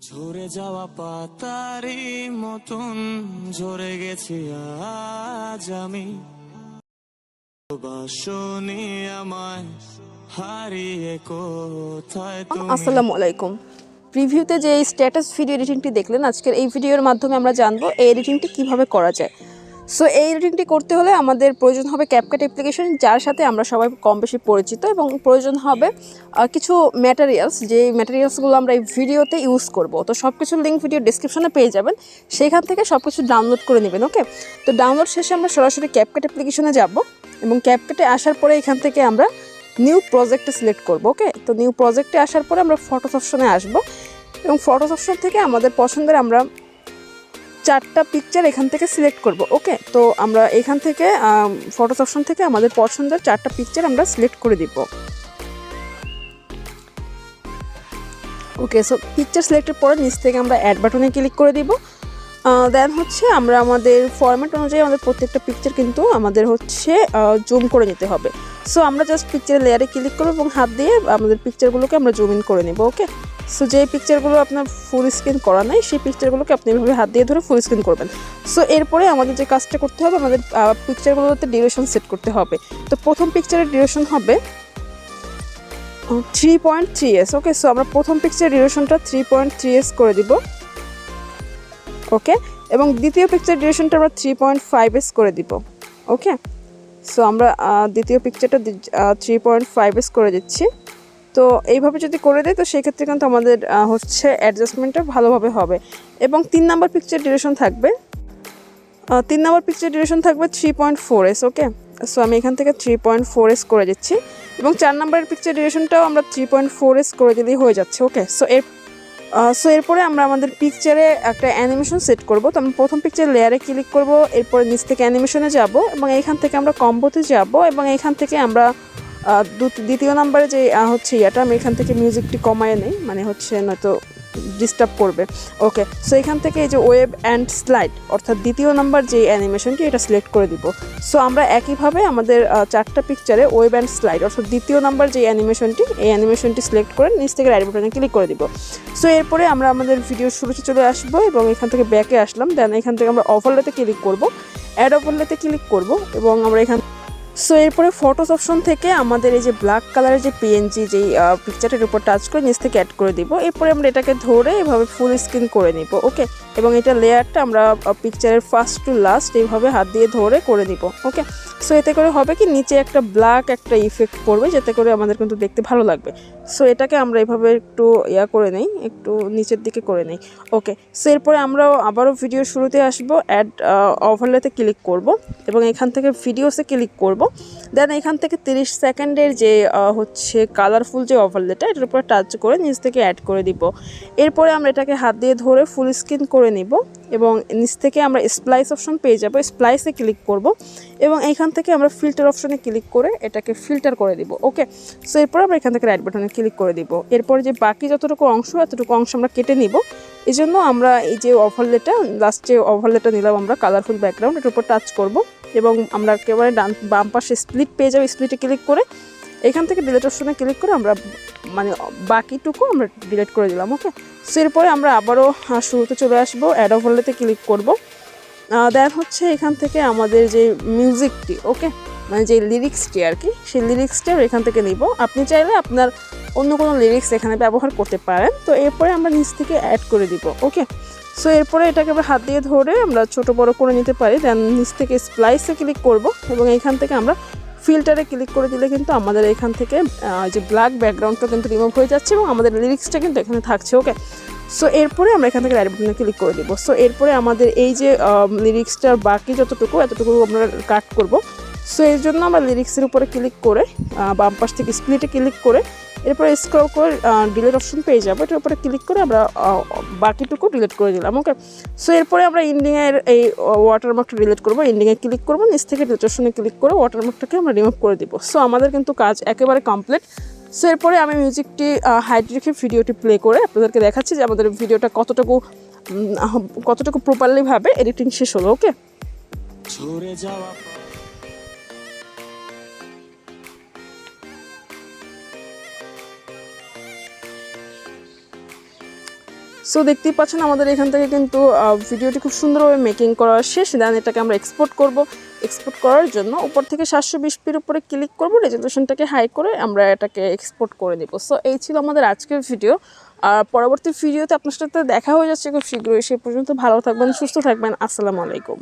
ঝরে যাওয়া পাতারি মতন ঝরে গেছি আজ আমি, বাসনি আমায় হারিয়ে কোথায় তুমি। আসসালামু আলাইকুম। প্রিভিউতে যে স্ট্যাটাস ভিডিও এডিটিংটি দেখলেন, আজকের এই ভিডিওর মাধ্যমে আমরা জানবো এই এডিটিংটি কিভাবে করা যায়। সো এই এডিটিংটি করতে হলে আমাদের প্রয়োজন হবে ক্যাপকাট অ্যাপ্লিকেশন, যার সাথে আমরা সবাই কম বেশি পরিচিত, এবং প্রয়োজন হবে কিছু ম্যাটেরিয়ালস, যে ম্যাটেরিয়ালসগুলো আমরা এই ভিডিওতে ইউজ করব। তো সব কিছুর লিঙ্ক ভিডিও ডিসক্রিপশনে পেয়ে যাবেন, সেখান থেকে সব কিছু ডাউনলোড করে নেবেন। ওকে, তো ডাউনলোড শেষে আমরা সরাসরি ক্যাপকাট অ্যাপ্লিকেশনে যাব, এবং ক্যাপকাটে আসার পরে এখান থেকে আমরা নিউ প্রজেক্টে সিলেক্ট করব। ওকে, তো নিউ প্রজেক্টে আসার পরে আমরা ফটোস অপশনে আসব, এবং ফটোস অপশন থেকে আমাদের পছন্দের আমরা 4টা পিকচার এখান থেকে সিলেক্ট করব। ওকে, তো আমরা এখান থেকে ফটোস অপশন থেকে আমাদের পছন্দের 4টা পিকচার আমরা সিলেক্ট করে দিব। ওকে, সো পিকচার সিলেক্টের পরে নিচ থেকে আমরা অ্যাড বাটনে ক্লিক করে দিব। দেন হচ্ছে আমরা আমাদের ফরম্যাট অনুযায়ী আমাদের প্রত্যেকটা পিকচার কিন্তু আমাদের হচ্ছে জুম করে নিতে হবে। সো আমরা জাস্ট পিকচারের লেয়ারে ক্লিক করব এবং হাত দিয়ে আমাদের পিকচারগুলোকে আমরা জুম ইন করে নেব। ওকে, সো যে পিকচারগুলো আপনার ফুল স্ক্রিন করা নাই, সেই পিকচারগুলোকে আপনি এভাবে হাত দিয়ে ধরে ফুল স্ক্রিন করবেন। সো এরপরে আমাদের যে কাজটা করতে হবে, আমাদের পিকচারগুলোতে ডিউরেশন সেট করতে হবে। তো প্রথম পিকচারের ডিউরেশন হবে 3.3s। ওকে, সো আমরা প্রথম পিকচারের ডিউরেশনটা 3.3s করে দিব। ওকে, এবং দ্বিতীয় পিকচার ডিউরেশনটা আমরা 3.5s করে দিব। ওকে, সো আমরা দ্বিতীয় পিকচারটা 3.5s করে দিচ্ছি। তো এইভাবে যদি করে দেয়, তো সেই ক্ষেত্রে কিন্তু আমাদের হচ্ছে অ্যাডজাস্টমেন্টটা ভালোভাবে হবে। এবং 3 নাম্বার পিকচার ডিউরেশন থাকবে 3.4s। ওকে, সো আমি এখান থেকে 3.4s করে দিচ্ছি, এবং 4 নাম্বারের পিকচার ডিউরেশনটাও আমরা 3.4s করে দিলেই হয়ে যাচ্ছে। ওকে, সো এরপরে আমরা আমাদের পিকচারে একটা অ্যানিমেশন সেট করব। তো আমরা প্রথম পিকচার লেয়ারে ক্লিক করব, এরপরে নিচ থেকে অ্যানিমেশনে যাব, এবং এইখান থেকে আমরা কম্বোতে যাব, এবং এইখান থেকে আমরা দ্বিতীয় নাম্বারে যে হচ্ছে আমি এখান থেকে মিউজিকটি কমায় নেই, মানে হচ্ছে নয়তো ডিস্টার্ব করবে। ওকে, সো এখান থেকে এই যে ওয়েব অ্যান্ড স্লাইড, অর্থাৎ দ্বিতীয় নাম্বার যে অ্যানিমেশনটি, এটা সিলেক্ট করে দিব। সো আমরা একইভাবে আমাদের 4টা পিকচারে ওয়েব অ্যান্ড স্লাইড, অর্থাৎ দ্বিতীয় নাম্বার যে অ্যানিমেশনটি, এই অ্যানিমেশনটি সিলেক্ট করে নিচ থেকে রাইট বাটনে ক্লিক করে দিব। সো এরপরে আমরা আমাদের ভিডিওর শুরুতে চলে আসবো, এবং এখান থেকে ব্যাকে আসলাম। দেন এখান থেকে আমরা ওভারলেতে ক্লিক করব, অ্যাড ওভারলেতে ক্লিক করব, এবং আমরা এখান সো এরপরে ফটোস অপশন থেকে আমাদের এই যে ব্ল্যাক কালারের যে পিএনজি যেই পিকচারটার উপর টাচ করে নিচ থেকে অ্যাড করে দিব। এরপরে আমরা এটাকে ধরে এভাবে ফুল স্ক্রিন করে নিব। ওকে, এবং এটা লেয়ারটা আমরা পিকচারের ফার্স্ট টু লাস্ট এইভাবে হাত দিয়ে ধরে করে নিব। ওকে, সো এতে করে হবে কি, নিচে একটা ব্ল্যাক একটা ইফেক্ট পড়বে, যাতে করে আমাদের কিন্তু দেখতে ভালো লাগবে। সো এটাকে আমরা এভাবে একটু করে নেই, একটু নিচের দিকে করে নেই। ওকে, সো এরপরে আমরা আবারও ভিডিও শুরুতে আসবো, অ্যাড ওভারলেতে ক্লিক করব, এবং এখান থেকে ভিডিওসে ক্লিক করব। দেন এখান থেকে 30 সেকেন্ডের যে হচ্ছে কালারফুল যে ওভারলেটা, এটার উপরে টাচ করে নিচ থেকে অ্যাড করে দিব। এরপরে আমরা এটাকে হাত দিয়ে ধরে ফুল স্ক্রিন করে নিব, এবং নিচ থেকে আমরা স্প্লাইস অপশন পেয়ে যাব, স্প্লাইসে ক্লিক করব, এবং এইখান থেকে আমরা ফিল্টার অপশনে ক্লিক করে এটাকে ফিল্টার করে দিব। ওকে, সো এরপর আমরা এখান থেকে রাইট বাটনে ক্লিক করে দিব। এরপর যে বাকি যতটুকু অংশ, এতটুকু অংশ আমরা কেটে নিব। এই জন্য আমরা এই যে ওভারলেটা, লাস্ট যে ওভারলেটা নিলাম আমরা কালারফুল ব্যাকগ্রাউন্ড, এটার উপর টাচ করব, এবং আমরা একেবারে বাম পাশে স্প্লিট পেয়ে যাবো। স্প্লিটে ক্লিক করে এখান থেকে ডিলিট অপশনে ক্লিক করে আমরা মানে বাকিটুকু আমরা ডিলিট করে দিলাম। ওকে, সো এরপরে আমরা আবারও শুরুতে চলে আসবো, অ্যাড ওভারলেতে ক্লিক করব। দেন হচ্ছে এখান থেকে আমাদের যে মিউজিকটি, ওকে, মানে যে লিরিক্সটি আর কি, সেই লিরিক্সটা এখান থেকে নিব। আপনি চাইলে আপনার অন্য কোনো লিরিক্স এখানে ব্যবহার করতে পারেন। তো এরপরে আমরা নিচ থেকে অ্যাড করে দিব। ওকে, সো এরপরে এটাকে আমরা হাত দিয়ে ধরে আমরা ছোট বড় করে নিতে পারি। দেন নিচ থেকে স্প্লাইসে ক্লিক করব, এবং এইখান থেকে আমরা ফিল্টারে ক্লিক করে দিলে কিন্তু আমাদের এখান থেকে যে ব্ল্যাক ব্যাকগ্রাউন্ডটা কিন্তু রিমুভ হয়ে যাচ্ছে, এবং আমাদের লিরিক্সটা কিন্তু এখানে থাকছে। ওকে, সো এরপরে আমরা এখান থেকে রাইট বাটনে ক্লিক করে দিব। সো এরপরে আমাদের এই যে লিরিক্সটার বাকি যতটুকু, এতটুকু আমরা কাট করব। সো এর জন্য আমরা লিরিক্সের উপরে ক্লিক করে বাম পাশ থেকে স্প্লিটে ক্লিক করে এরপরে স্ক্রল করে ডিলিট অপশন পেয়ে যাবো, এটার উপরে ক্লিক করে আমরা বাকিটুকু ডিলিট করে দিলাম। ওকে, সো এরপরে আমরা এন্ডিংয়ের এই ওয়াটারমার্কটা ডিলিট করবো, এন্ডিংয়ে ক্লিক করবো, নিচ থেকে ডিলিট অপশনে ক্লিক করে ওয়াটারমার্কটাকে আমরা রিমুভ করে দিব। সো আমাদের কিন্তু কাজ একেবারে কমপ্লিট। সো এরপরে আমি মিউজিকটি হাইড রেখে ভিডিওটি প্লে করে আপনাদেরকে দেখাচ্ছি যে আমাদের ভিডিওটা কতটুকু প্রপারলিভাবে এডিটিং শেষ হলো। ওকে, ঝরে যাওয়া সো দেখতেই পাচ্ছেন আমাদের এখান থেকে কিন্তু ভিডিওটি খুব সুন্দরভাবে মেকিং করা শেষ। দেন এটাকে আমরা এক্সপোর্ট করব। এক্সপোর্ট করার জন্য উপর থেকে 720pর উপরে ক্লিক করব, রেজোলিউশনটাকে হাই করে আমরা এটাকে এক্সপোর্ট করে দেব। সো এই ছিল আমাদের আজকের ভিডিও। আর পরবর্তী ভিডিওতে আপনার সাথে দেখা হয়ে যাচ্ছে খুব শীঘ্রই। সে পর্যন্ত ভালো থাকবেন, সুস্থ থাকবেন। আসসালামু আলাইকুম।